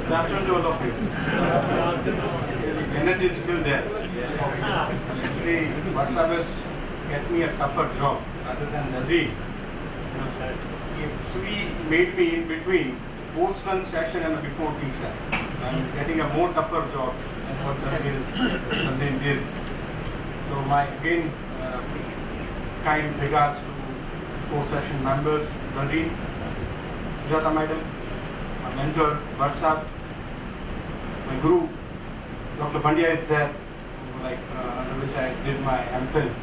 Good afternoon to all of you. The energy is still there. Actually, WhatsApp has get me a tougher job rather than Nadreen. He actually made me in between post-run session and before tea session. I'm getting a more tougher job than what Nadreen did. So my again kind regards to post-session members, Nadreen, Sujata Madam, my mentor, WhatsApp, my guru, Dr. Pandya is there, under which I did my MPhil,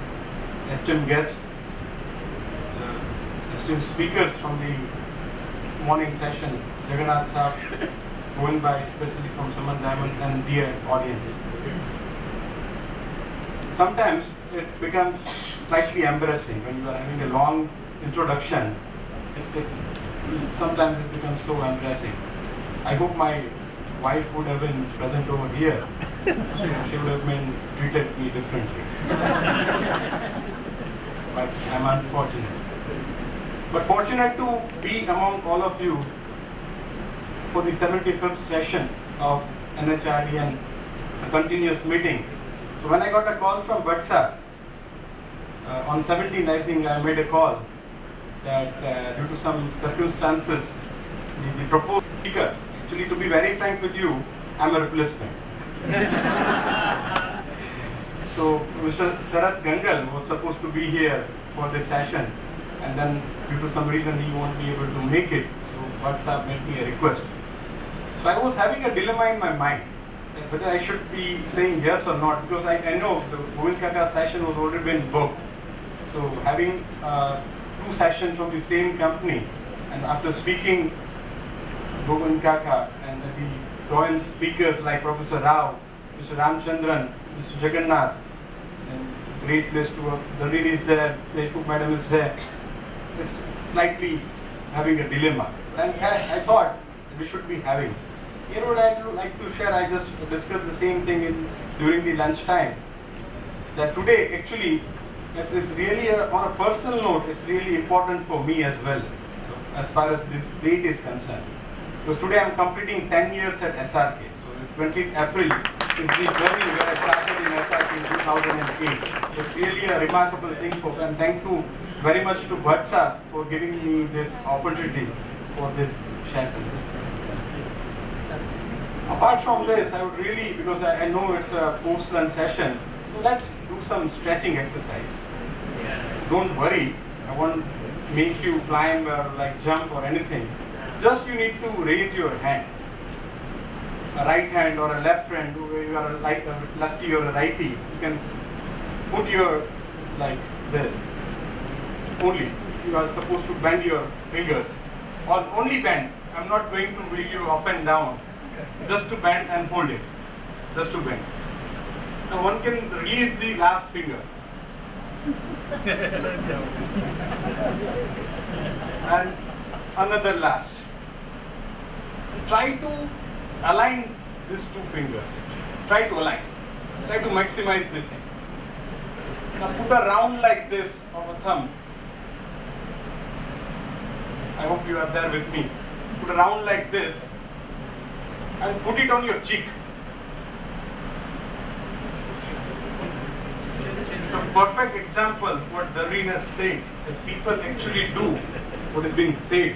esteemed guests, esteemed speakers from the morning session, Jagannath Saab, Govind Bhai, especially from Saman Diamond, and dear audience. Sometimes it becomes slightly embarrassing when you are having a long introduction. Sometimes it becomes so embarrassing. I hope my wife would have been present over here. She would have been treated me differently. But I'm unfortunate. But fortunate to be among all of you for the 75th session of NHRD and a continuous meeting. So when I got a call from WhatsApp, on 17th I think I made a call that due to some circumstances, the proposed speaker, actually to be very frank with you, I'm a replacement. So Mr. Sarath Gangal was supposed to be here for this session, and then due to some reason he won't be able to make it. So WhatsApp made me a request. So I was having a dilemma in my mind, that whether I should be saying yes or not, because I know the Govind Kaka session was already been booked. So having two sessions from the same company, and after speaking Govind Kaka and the joint speakers like Professor Rao, Mr. Ramchandran, Mr. Jagannath, and great place to work, Nadreen is there, Deshmukh Madam is there. It's slightly having a dilemma. And I thought we should be having. Here what I'd like to share, I just discussed the same thing during the lunchtime. That today actually, it's really on a personal note, it's really important for me as well, as far as this date is concerned. Because today I'm completing 10 years at SRK. So 20th April is the journey where I started in SRK in 2008. It's really a remarkable thing and thank you very much to WhatsApp for giving me this opportunity for this session. Apart from this, I would really, because I know it's a post-lunch session, so let's do some stretching exercise. Don't worry, I won't make you climb or jump or anything. Just you need to raise your hand. A right hand or a left hand, you are a lefty or a righty. You can put your like this. Only. You are supposed to bend your fingers. Or only bend. I'm not going to bring you up and down. Just to bend and hold it. Just to bend. Now one can release the last finger. And another last. Try to align these two fingers. Try to align. Try to maximize the thing. Now put a round like this of a thumb. I hope you are there with me. Put a round like this and put it on your cheek. It's a perfect example what Nadreen has said, that people actually do what is being said.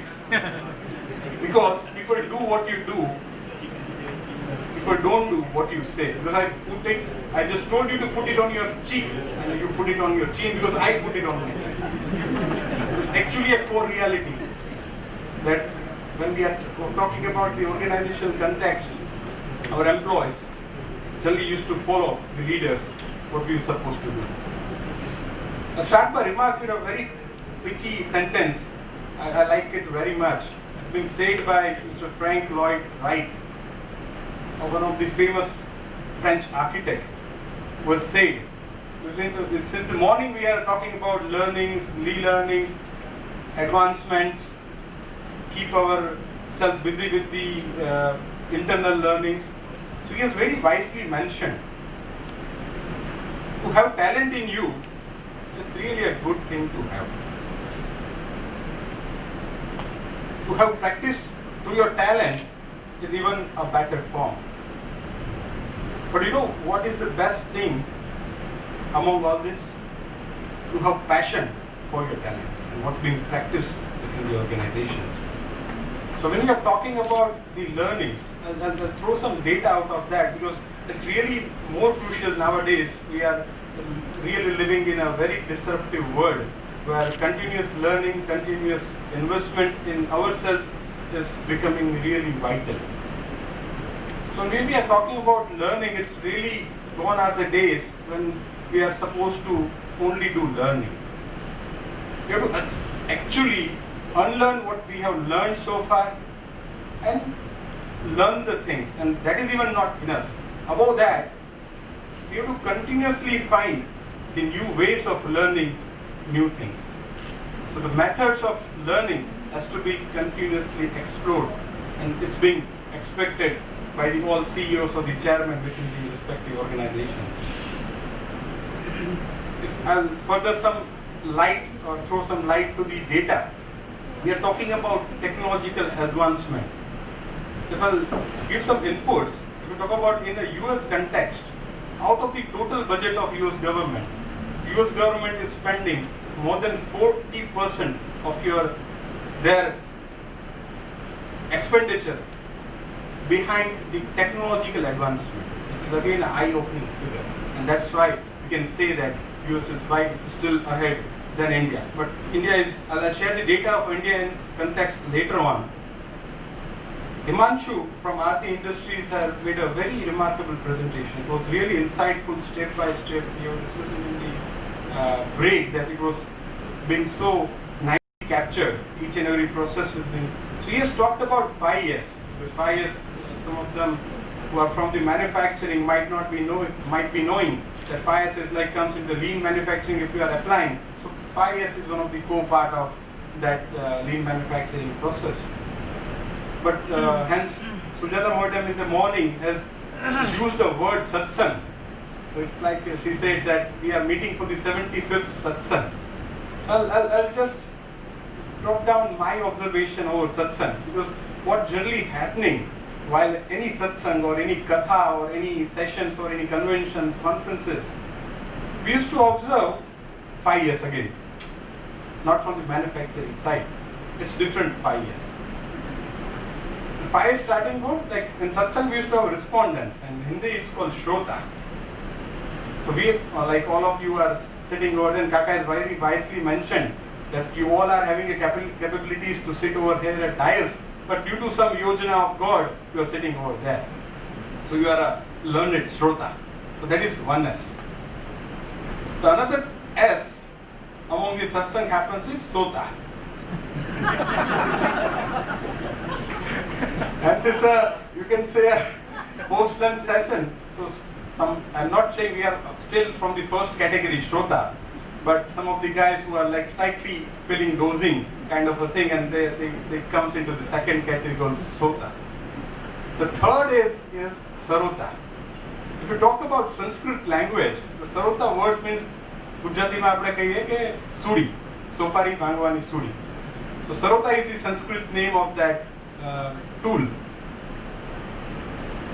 Because people do what you do, people don't do what you say. Because I just told you to put it on your cheek, and you put it on your chin because I put it on my chin. It's actually a core reality that when we are talking about the organizational context, our employees generally used to follow the leaders, what we are supposed to do. I'll start by remark with a very pitchy sentence. I like it very much. It's been said by Mr. Frank Lloyd Wright, one of the famous French architect, was said, since the morning we are talking about learnings, relearnings, advancements, keep ourselves busy with the internal learnings. So he has very wisely mentioned, to have talent in you is really a good thing to have. To have practice to your talent is even a better form. But you know what is the best thing among all this? To have passion for your talent and what's being practiced within the organizations. So when we are talking about the learnings, I'll throw some data out of that, because it's really more crucial nowadays. We are really living in a very disruptive world where continuous learning, continuous investment in ourselves is becoming really vital. So when we are talking about learning, it's really gone are the days when we are supposed to only do learning. We have to actually unlearn what we have learned so far and learn the things, and that is even not enough. Above that, we have to continuously find the new ways of learning new things. So the methods of learning has to be continuously explored, and it's being expected by the all CEOs or the chairman within the respective organizations. If I'll further some light or throw some light to the data, we are talking about technological advancement. So if I'll give some inputs, if we talk about in a US context, out of the total budget of US government is spending more than 40% of their expenditure behind the technological advancement, which is again an eye-opening figure. And that's why we can say that US is still ahead than India. But India is, I'll share the data of India in context later on. Himanshu from RT Industries has made a very remarkable presentation. It was really insightful, step by step. You were discussing in the break that it was being so nicely captured. Each and every process was being. So he has talked about 5 years. Because 5 years, some of them who are from the manufacturing might be knowing that 5 years is like comes into lean manufacturing if you are applying. So 5 years is one of the core part of that lean manufacturing process. But hence, Sujata Madam in the morning has used the word satsang. So it's like she said that we are meeting for the 75th satsang. So I'll just drop down my observation over satsangs, because what generally happening while any satsang or any katha or any sessions or any conventions, conferences, we used to observe 5 years again, not from the manufacturing side. It's different 5 years. 5 years starting point, like in satsang we used to have respondents, and in Hindi it's called shrota. So we, like all of you are sitting over there, and Kaka has very wisely mentioned that you all are having a capabilities to sit over here at dais, but due to some yojana of God, you are sitting over there. So you are a learned shrota. So that is one S. The another S among the satsang happens is sota. And it's you can say a post-lunch session. So I'm not saying we are still from the first category, Shrota, but some of the guys who are like slightly feeling dozing kind of a thing, and they comes into the second category called Sota. The third is Sarota. If you talk about Sanskrit language, the Sarota words means Gujarati mein apne kahiye ke sudi, sopari bhangwani sudi. So Sarota is the Sanskrit name of that tool.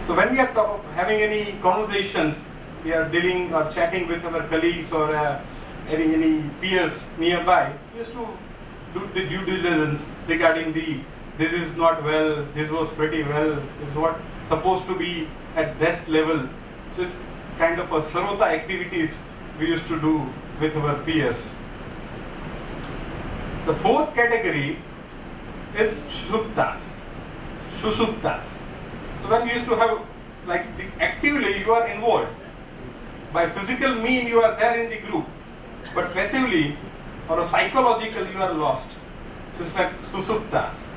So when we are having any conversations, we are dealing or chatting with our colleagues or having any peers nearby, we used to do the due diligence regarding this is not well, this was pretty well, this is what supposed to be at that level. So it's kind of a sarota activities we used to do with our peers. The fourth category is shusuptas. So when we used to have, like actively you are involved. By physical mean you are there in the group, but passively or psychological you are lost. So it's like susuptas.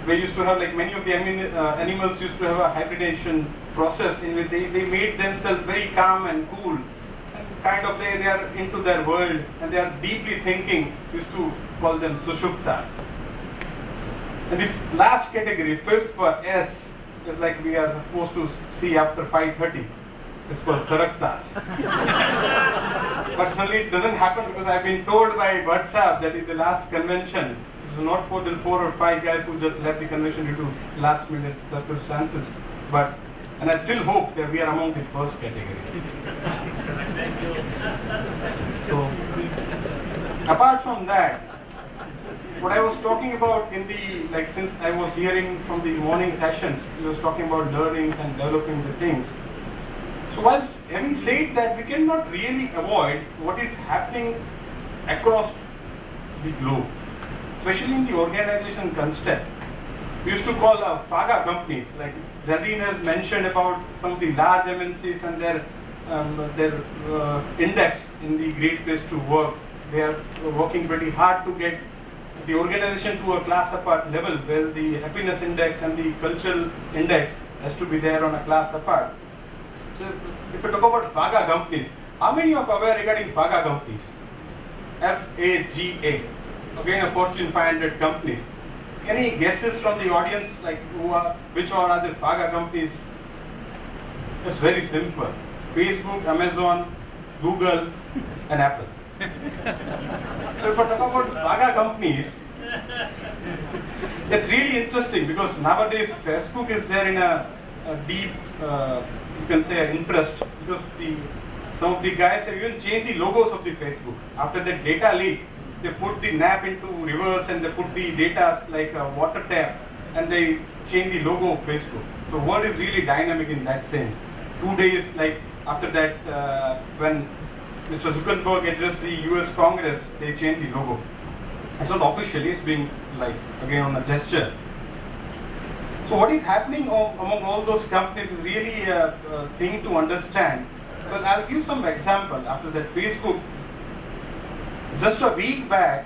We used to have, like many of the animals used to have a hibernation process in which they made themselves very calm and cool. And kind of they are into their world and they are deeply thinking. We used to call them sushuptas. And the last category, fifth for S, is like we are supposed to see after 5:30. It's called saraktas. But suddenly it doesn't happen because I've been told by WhatsApp that in the last convention, So not more than 4 or 5 guys who just left the convention due to last minute circumstances. And I still hope that we are among the first category. So, apart from that, what I was talking about in the, since I was hearing from the morning sessions, we was talking about learnings and developing the things. So whilst having said that, we cannot really avoid what is happening across the globe, especially in the organization construct. We used to call FAGA companies, like Jardine has mentioned about some of the large MNCs and their index in the Great Place to Work. They are working pretty hard to get the organization to a class apart level where the happiness index and the cultural index has to be there on a class apart. So if we talk about FAGA companies, how many of you are aware regarding FAGA companies? FAGA, again a Fortune 500 companies. Any guesses from the audience, like which are the FAGA companies? It's very simple. Facebook, Amazon, Google, and Apple. So if I talk about FAGA companies, it's really interesting because nowadays Facebook is there in a deep, you can say, interest, because some of the guys have even changed the logos of the Facebook. After the data leak, they put the NAP into reverse and they put the data like a water tap and they change the logo of Facebook. So world is really dynamic in that sense. 2 days after that, when Mr. Zuckerberg addressed the US Congress, they changed the logo. It's not officially, it's being again on a gesture. So what is happening among all those companies is really a thing to understand. So I'll give some example. After that, Facebook, just a week back,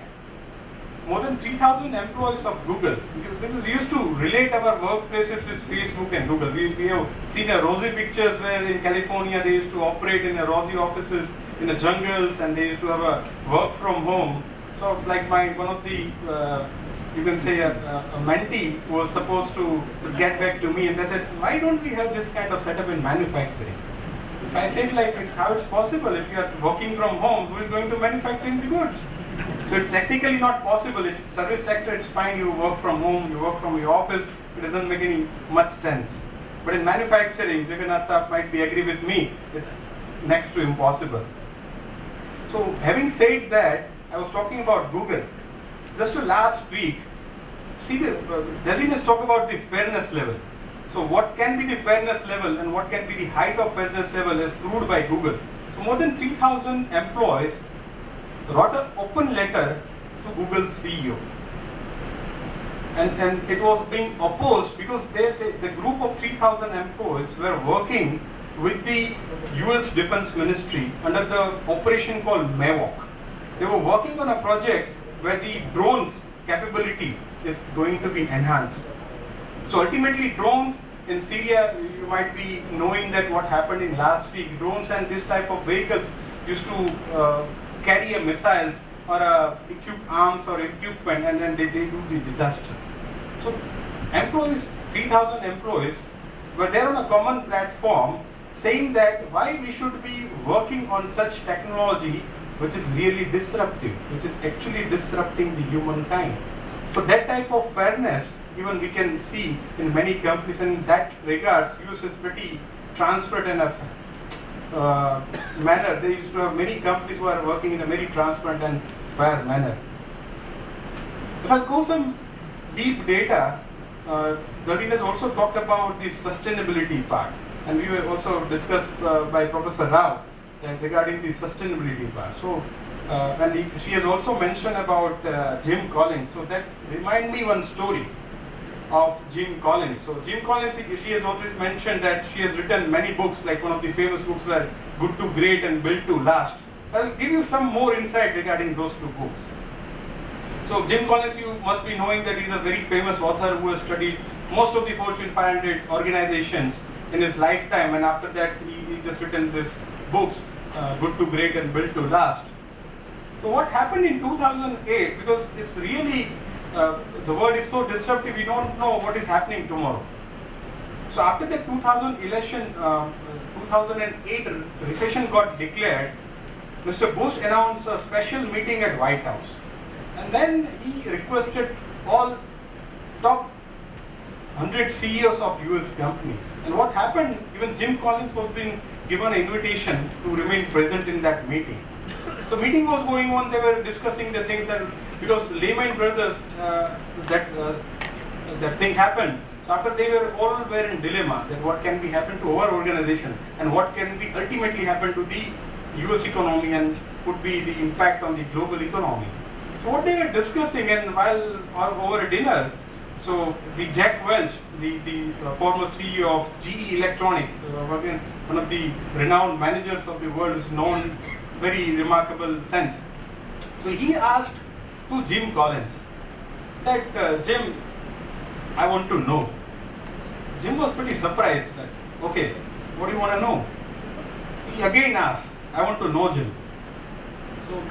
more than 3,000 employees of Google, because we used to relate our workplaces with Facebook and Google. We have seen a rosy pictures where in California they used to operate in a rosy offices in the jungles and they used to have a work from home. So one of the, you can say a mentee was supposed to just get back to me and they said, why don't we have this kind of setup in manufacturing? So I said it's how it's possible. If you are working from home, who is going to manufacturing the goods? So it's technically not possible. It's service sector, it's fine, you work from home, you work from your office, it doesn't make any much sense. But in manufacturing, Jagannath Saab might be agree with me, it's next to impossible. So having said that, I was talking about Google. Just last week, see Delhi has talked about the fairness level. So what can be the fairness level and what can be the height of fairness level is proved by Google. So more than 3,000 employees wrote an open letter to Google's CEO. And it was being opposed because the group of 3,000 employees were working with the US Defense Ministry under the operation called MAVOC. They were working on a project where the drones capability is going to be enhanced. So ultimately drones in Syria, you might be knowing that what happened in last week, drones and this type of vehicles used to carry a missiles or equip arms or equipment and then they do the disaster. So employees, 3,000 employees were there on a common platform saying that why we should be working on such technology which is really disruptive, which is actually disrupting the humankind. So that type of fairness even we can see in many companies, and in that regards US is pretty transparent enough manner. They used to have many companies who are working in a very transparent and fair manner. If I go some deep data, Darlene has also talked about the sustainability part, and we were also discussed by Professor Rao regarding the sustainability part. So, she has also mentioned about Jim Collins. So that remind me one story of Jim Collins. So Jim Collins, she has already mentioned that she has written many books, like one of the famous books were Good to Great and Built to Last. I'll give you some more insight regarding those two books. So Jim Collins, you must be knowing that he's a very famous author who has studied most of the Fortune 500 organizations in his lifetime, and after that he just written these books, Good to Great and Built to Last. So what happened in 2008, because it's really the world is so disruptive, we don't know what is happening tomorrow. So after the 2008 recession got declared, Mr. Bush announced a special meeting at White House. And then he requested all top 100 CEOs of US companies. And what happened, even Jim Collins was being given an invitation to remain present in that meeting. The meeting was going on, they were discussing the things, and because Lehman Brothers, that thing happened, so after they were in dilemma that what can be happen to our organization and what can be ultimately happen to the US economy and could be the impact on the global economy. So what they were discussing, and while over dinner, so the Jack Welch, the former CEO of GE Electronics, again one of the renowned managers of the world, is known very remarkable sense. So he asked to Jim Collins that Jim, I want to know. Jim was pretty surprised that, okay, what do you want to know? He again asked, I want to know, Jim. So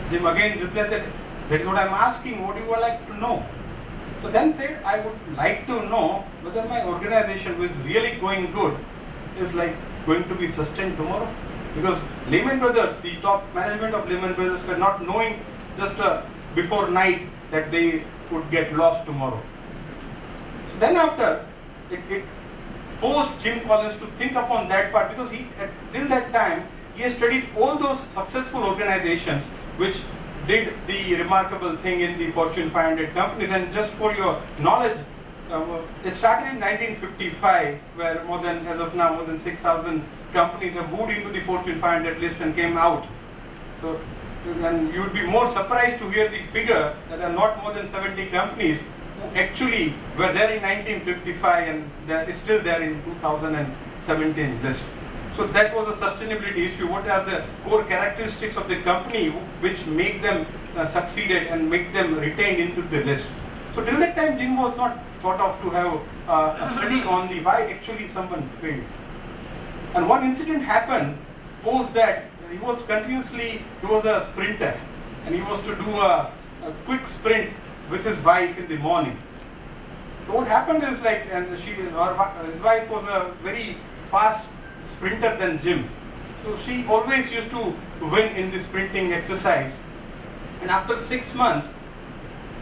Jim again replied that, that's what I'm asking, what do you like to know? So then said, I would like to know whether my organization, which is really going good, is like going to be sustained tomorrow. Because Lehman Brothers, the top management of Lehman Brothers, were not knowing just before night that they would get lost tomorrow. So then after, it forced Jim Collins to think upon that part, because he, till that time, he has studied all those successful organizations which did the remarkable thing in the Fortune 500 companies. And just for your knowledge, it started in 1955, where as of now, more than 6,000 companies have moved into the Fortune 500 list and came out. So, and you would be more surprised to hear the figure that there are not more than 70 companies who actually were there in 1955 and that is still there in 2017 list. So that was a sustainability issue. What are the core characteristics of the company which make them succeeded and make them retained into the list? So till that time, Jim was not thought of to have a study on the why actually someone failed. And one incident happened post that. He was a sprinter, and he was to do a quick sprint with his wife in the morning. So what happened is his wife was a very fast sprinter than Jim. So she always used to win in the sprinting exercise. And after 6 months,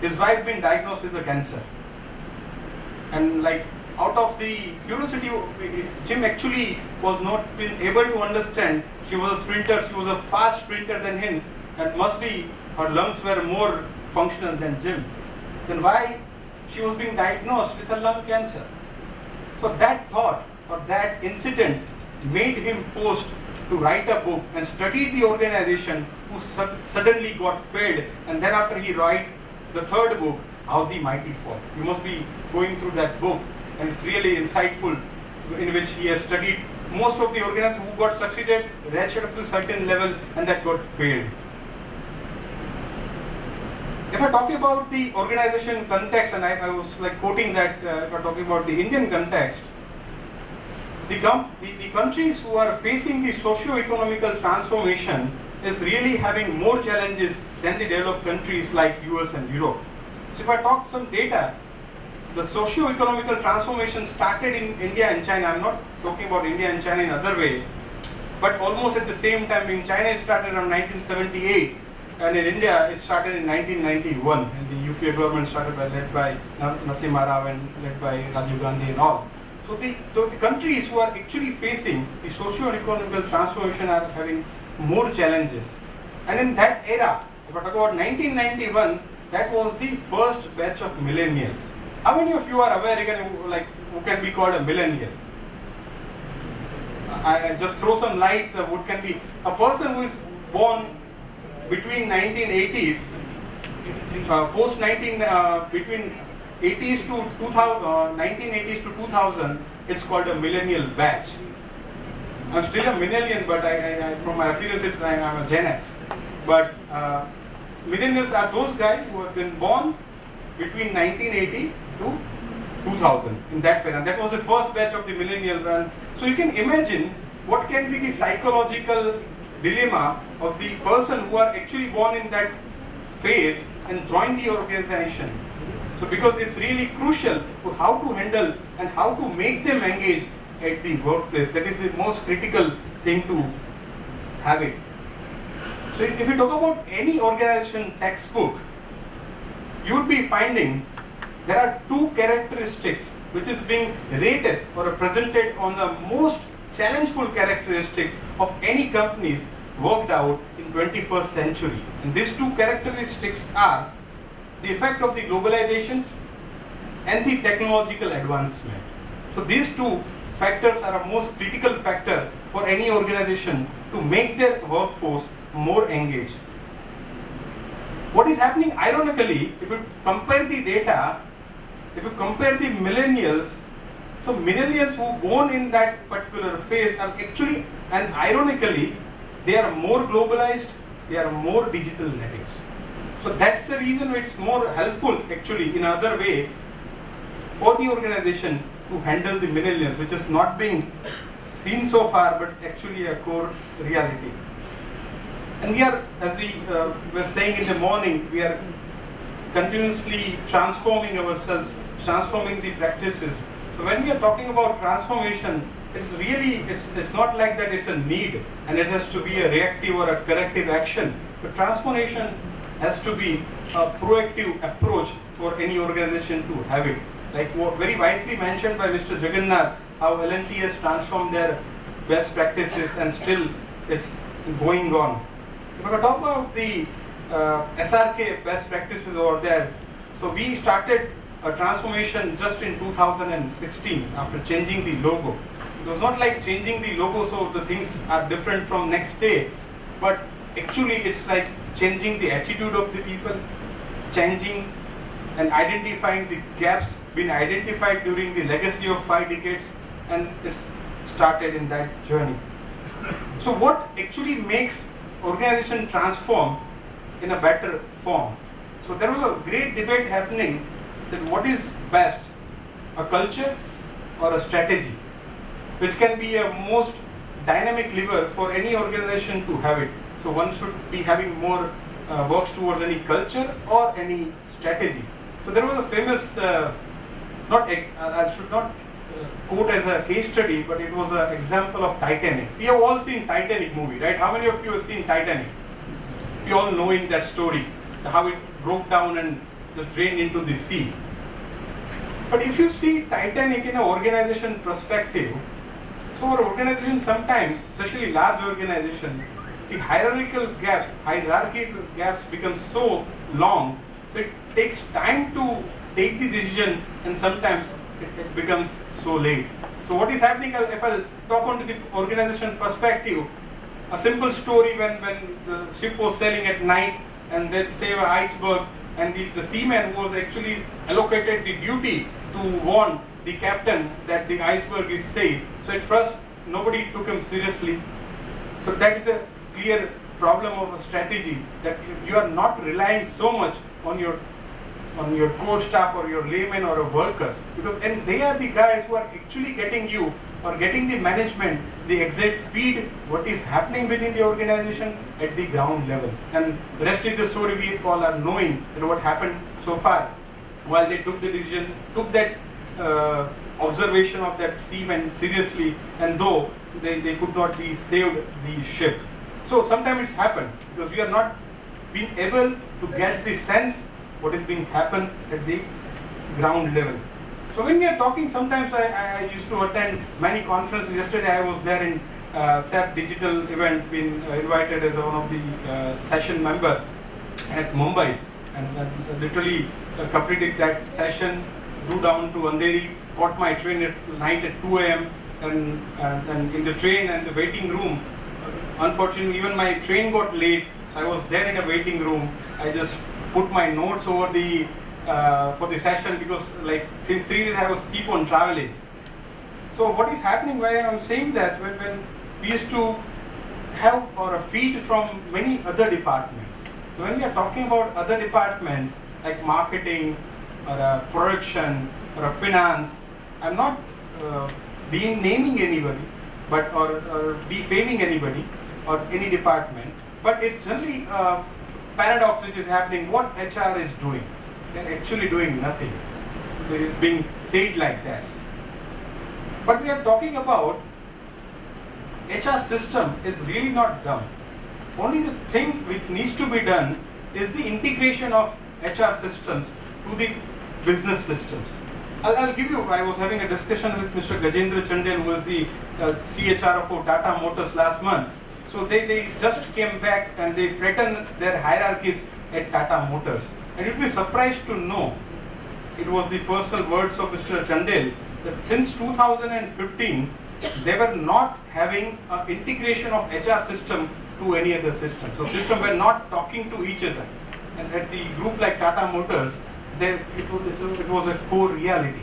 his wife been diagnosed with a cancer. And out of the curiosity, Jim actually was not been able to understand. She was a sprinter, she was a fast sprinter than him, and must be her lungs were more functional than Jim. Then why she was being diagnosed with a lung cancer? So that thought or that incident made him forced to write a book and study the organization who suddenly got failed, and then after he write the third book, How the Mighty Fall. You must be going through that book, and it's really insightful, in which he has studied most of the organizations who got succeeded, ratchet up to a certain level, and that got failed. If I talk about the organization context, and I was quoting that if I talk about the Indian context, the countries who are facing the socio-economical transformation is really having more challenges than the developed countries like US and Europe. So if I talk some data, the socio-economical transformation started in India and China. I'm not talking about India and China in other way, but almost at the same time. In China it started around 1978, and in India it started in 1991, and the UPA government started led by Narasimha Rao and led by Rajiv Gandhi and all. So the countries who are actually facing the socio-economical transformation are having more challenges. And in that era, if I talk about 1991, that was the first batch of millennials. How many of you are aware who can be called a millennial? I just throw some light. What can be a person who is born between 1980s, between 80s to 2000, 1980s to 2000. It's called a millennial batch. I'm still a millennial, but from my appearance, I'm a Gen X. But millennials are those guys who have been born between 1980 to 2000, in that period. And that was the first batch of the millennial one. So you can imagine what can be the psychological dilemma of the person who are actually born in that phase and join the organization. So because it's really crucial to how to handle and how to make them engage at the workplace. That is the most critical thing to have it. So if you talk about any organization textbook, you would be finding there are two characteristics which is being rated or presented on the most challengeful characteristics of any companies worked out in 21st century. And these two characteristics are the effect of the globalizations and the technological advancement. So these two factors are a most critical factor for any organization to make their workforce more engaged. What is happening ironically, if you compare the data, if you compare the millennials, so millennials who born in that particular phase are actually, and ironically, they are more globalized, they are more digital natives. So that's the reason it's more helpful actually in another way for the organization to handle the millennials, which is not being seen so far, but actually a core reality. And we are, as we were saying in the morning, we are continuously transforming ourselves, transforming the practices. So when we are talking about transformation, it's really, it's not like that it's a need and it has to be a reactive or a corrective action. But transformation has to be a proactive approach for any organization to have it. Like very wisely mentioned by Mr. Jagannath, how L&T has transformed their best practices and still it's going on. If I talk about the SRK best practices over there, so we started a transformation just in 2016 after changing the logo. It was not like changing the logo so the things are different from next day, but actually it's like changing the attitude of the people, changing and identifying the gaps been identified during the legacy of 5 decades, and it's started in that journey. So what actually makes organization transform in a better form? So there was a great debate happening that what is best, a culture or a strategy, which can be a most dynamic lever for any organization to have it. So one should be having more works towards any culture or any strategy. So there was a famous, I should not quote as a case study, but it was an example of Titanic. We have all seen Titanic movie, right? How many of you have seen Titanic? We all knowing that story, how it broke down and just drained into the sea. But if you see Titanic in an organization perspective, so our organization sometimes, especially large organization, the hierarchical gaps become so long, so it takes time to take the decision, and sometimes it becomes so late. So what is happening, if I'll talk onto the organization perspective, a simple story when the ship was sailing at night and they save an iceberg, and the seaman who was actually allocated the duty to warn the captain that the iceberg is safe. So at first nobody took him seriously. So that is a clear problem of a strategy, that you are not relying so much on your core staff or your laymen or workers, and they are the guys who are actually getting you or getting the management the exact feed what is happening within the organization at the ground level. And the rest is the story we all are knowing that what happened so far while they took the decision, took that observation of that seaman seriously, and though they could not be saved the ship. So sometimes it's happened because we are not being able to get the sense what is being happen at the ground level. So when we are talking, sometimes I used to attend many conferences. Yesterday I was there in SAP Digital event, been invited as one of the session member at Mumbai, and literally completed that session, drew down to Andheri, caught my train at night at 2 a.m. and in the train and the waiting room, unfortunately even my train got late, so I was there in a waiting room. I just put my notes over the for the session, because like since 3 days I was keep on traveling. So what is happening, why I'm saying that, when we used to have or a feed from many other departments. So when we are talking about other departments like marketing or a production or a finance, I'm not naming anybody, but or defaming anybody or any department, but it's generally a paradox which is happening. What HR is doing, they're actually doing nothing. So it is being said like this. But we are talking about HR system is really not done. Only the thing which needs to be done is the integration of HR systems to the business systems. I'll give you, I was having a discussion with Mr. Gajendra Chandel, who was the CHRO for Tata Motors last month. So they just came back and they flattened their hierarchies at Tata Motors. And you'd be surprised to know, it was the personal words of Mr. Chandel, that since 2015, they were not having an integration of HR system to any other system. So systems were not talking to each other. And at the group like Tata Motors, it was a core reality.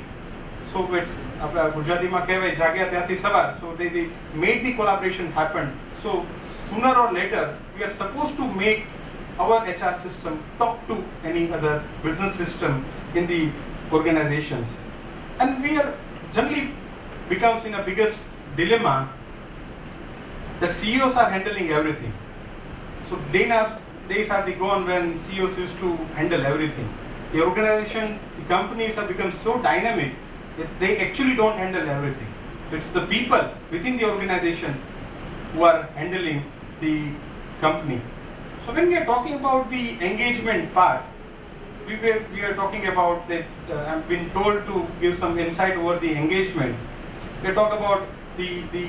So it's Gujarati Jagya. So they made the collaboration happen. So sooner or later, we are supposed to make our HR system talk to any other business system in the organizations. And we are generally becomes in a biggest dilemma that CEOs are handling everything. So days are gone when CEOs used to handle everything. The organization, the companies have become so dynamic that they actually don't handle everything. It's the people within the organization who are handling the company. So when we are talking about the engagement part, we are talking about that. I've been told to give some insight over the engagement. We talk about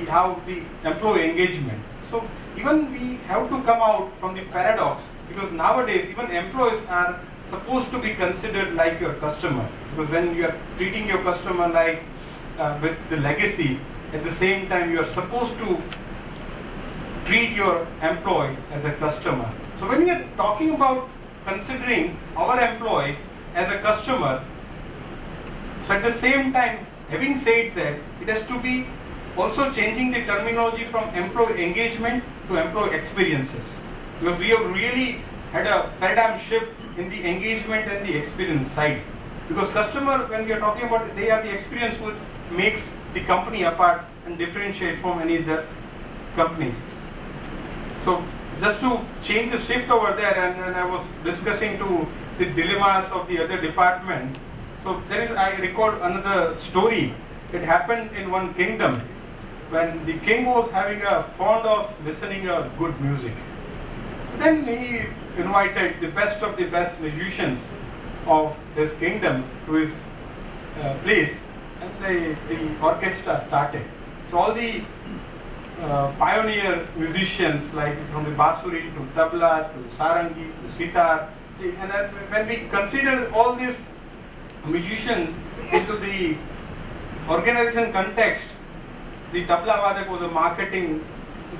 how the employee engagement. So even we have to come out from the paradox, because nowadays even employees are supposed to be considered like your customer. Because when you are treating your customer like with the legacy, at the same time you are supposed to treat your employee as a customer. So when we are talking about considering our employee as a customer, so at the same time, having said that, it has to be also changing the terminology from employee engagement to employee experiences. Because we have really had a paradigm shift in the engagement and the experience side. Because customer, when we are talking about it, they are the experience which makes the company apart and differentiate from any other companies. So just to change the shift over there, and I was discussing to the dilemmas of the other departments. So I recall another story. It happened in one kingdom when the king was having a fond of listening to good music. Then he invited the best of the best musicians of his kingdom to his place, and the orchestra started. So all the pioneer musicians, like from the basuri to tabla to sarangi to sitar, and when we consider all these musicians into the organization context, the tabla vadak was a marketing,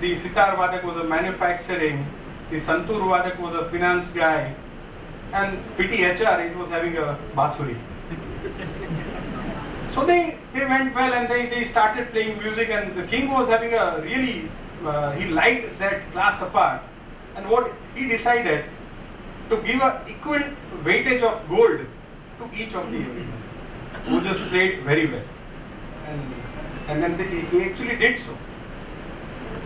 the sitar vadak was a manufacturing, the santur vadak was a finance guy, and PTHR, it was having a basuri. So they went well, and they started playing music, and the king was having a really, he liked that class apart, and what he decided to give a equal weightage of gold to each of the who just played very well. And then he actually did so.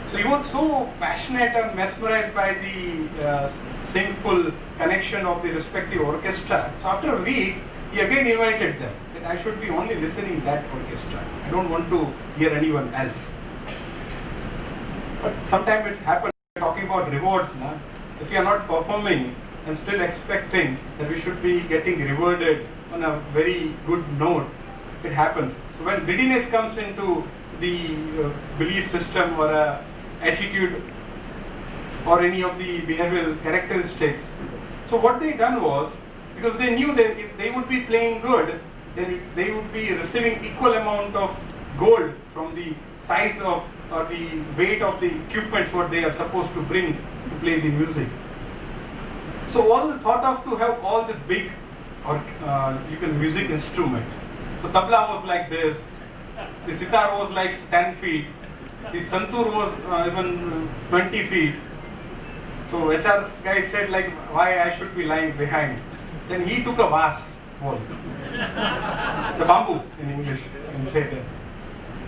So he was so passionate and mesmerized by the singful connection of the respective orchestra. So after a week, he again invited them that I should be only listening that orchestra. I don't want to hear anyone else. But sometimes it's happened, talking about rewards now. If you are not performing and still expecting that we should be getting rewarded on a very good note, it happens. So when greediness comes into the belief system or attitude or any of the behavioral characteristics, so what they done was, because they knew that if they would be playing good, then they would be receiving equal amount of gold from the size of or the weight of the equipment what they are supposed to bring to play the music. So all thought of to have all the big or music instrument. So tabla was like this, the sitar was like 10 feet, the santur was even 20 feet. So HR guy said like, why I should be lying behind. Then he took a vase wall, the bamboo in English, and say that.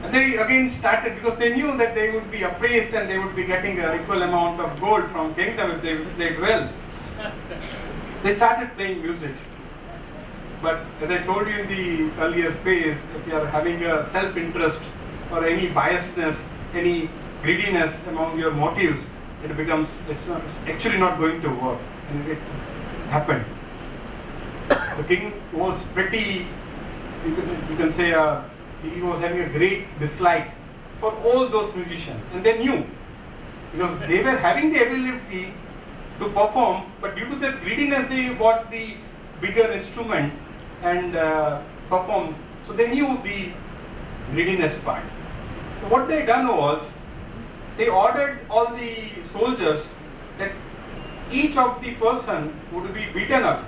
And they again started, because they knew that they would be appraised and they would be getting an equal amount of gold from kingdom if they played well. They started playing music. But as I told you in the earlier phase, if you are having a self-interest or any biasness, any greediness among your motives, it's actually not going to work. And it happened. the king was pretty, you can say, he was having a great dislike for all those musicians, and they knew, because they were having the ability to perform, but due to their greediness they bought the bigger instrument and performed. So they knew the greediness part. So what they done was, they ordered all the soldiers that each of the person would be beaten up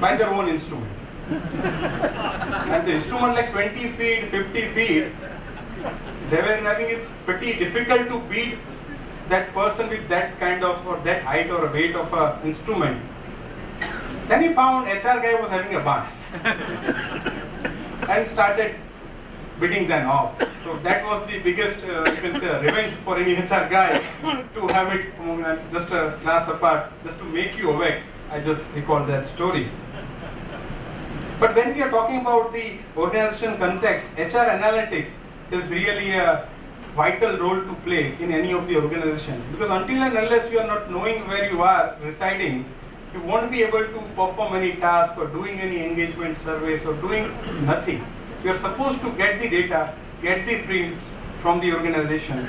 by their own instrument. And the instrument like 20 feet, 50 feet, they were having, it's pretty difficult to beat that person with that kind of, or that height or weight of a instrument. Then he found HR guy was having a bass and started beating them off. So that was the biggest, you can say, revenge for any HR guy to have it just a class apart, just to make you awake. I just recall that story. But when we are talking about the organization context, HR analytics is really a vital role to play in any of the organization, because until and unless you are not knowing where you are residing, you won't be able to perform any task or doing any engagement surveys or doing nothing. You are supposed to get the data, get the feeds from the organizations.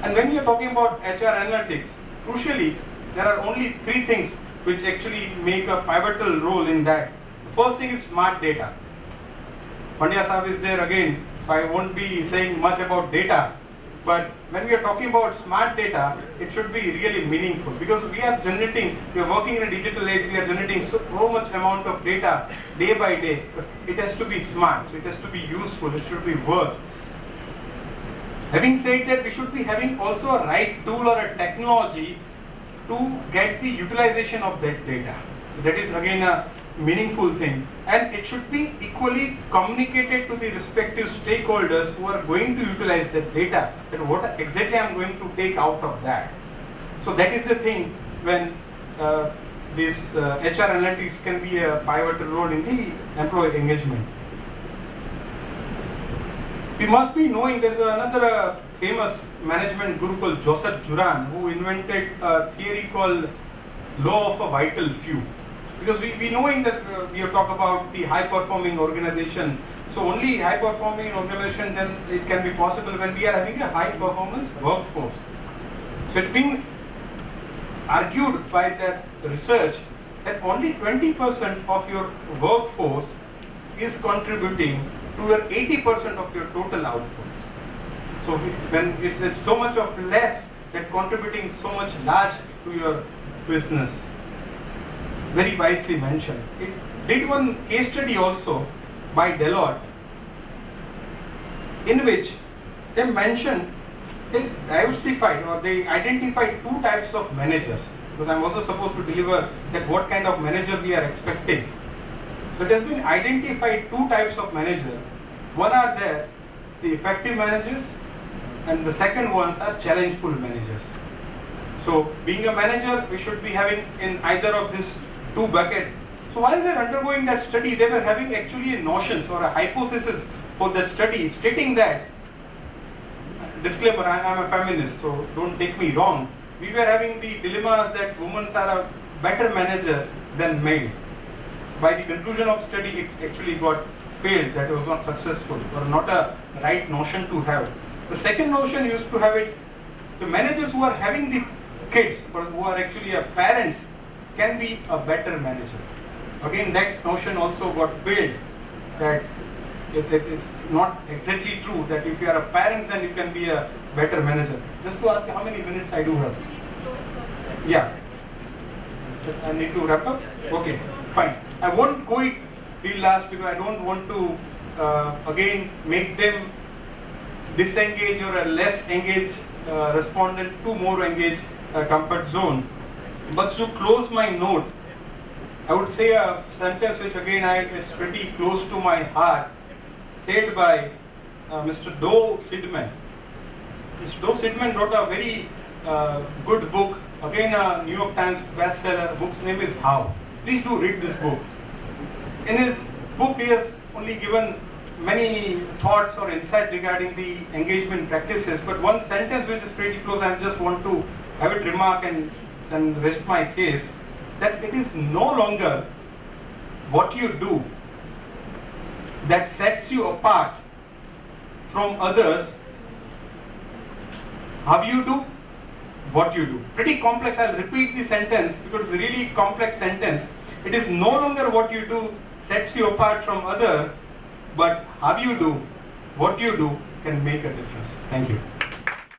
And when we are talking about HR analytics, crucially, there are only three things which actually make a pivotal role in that. The first thing is smart data. Pandya Sahib is there again, so I won't be saying much about data. But when we are talking about smart data, it should be really meaningful, because we are working in a digital age, we are generating so much amount of data day by day. But it has to be smart, so it has to be useful, it should be worth. Having said that, we should be having also a right tool or a technology to get the utilization of that data. That is again a meaningful thing, and it should be equally communicated to the respective stakeholders who are going to utilize that data, that what exactly I am going to take out of that. So that is the thing when this HR analytics can be a pivotal role in the employee engagement. We must be knowing there is another famous management guru called Joseph Juran, who invented a theory called law of a vital few. Because we knowing that we have talked about the high performing organization, so only high performing organization then it can be possible when we are having a high performance workforce. So it's been argued by that research that only 20% of your workforce is contributing to your 80% of your total output. So when it's so much of less that contributing so much large to your business. Very wisely mentioned. It did one case study also by Deloitte, in which they mentioned they diversified or they identified two types of managers, because I'm also supposed to deliver that what kind of manager we are expecting. So it has been identified two types of manager. One are there, the effective managers, and the second ones are challengeful managers. So being a manager, we should be having in either of these two buckets. So while they are undergoing that study, they were having actually a notions or a hypothesis for the study, stating that, disclaimer, I am a feminist, so don't take me wrong. We were having the dilemmas that women are a better manager than men. So by the conclusion of study, it actually got failed, that it was not successful or not a right notion to have. The second notion used to have it, the managers who are having the kids or who are actually parents can be a better manager. Again, that notion also got failed, that it's not exactly true that if you are a parent then you can be a better manager. Just to ask how many minutes I do have? Yeah. I need to wrap up? Okay, fine. I won't go it till last because I don't want to again make them disengage or a less engaged respondent to more engaged comfort zone. But to close my note, I would say a sentence which again it's pretty close to my heart, said by Mr. Doe Sidman. Mr. Doe Sidman wrote a very good book, again a New York Times bestseller. Book's name is How. Please do read this book. In his book, he has only given many thoughts or insight regarding the engagement practices, but one sentence which is pretty close, I just want to have it remark and then rest my case, that it is no longer what you do that sets you apart from others. How you do, what you do. Pretty complex. I'll repeat the sentence because it's a really complex sentence. It is no longer what you do sets you apart from other, but how you do, what you do can make a difference. Thank you.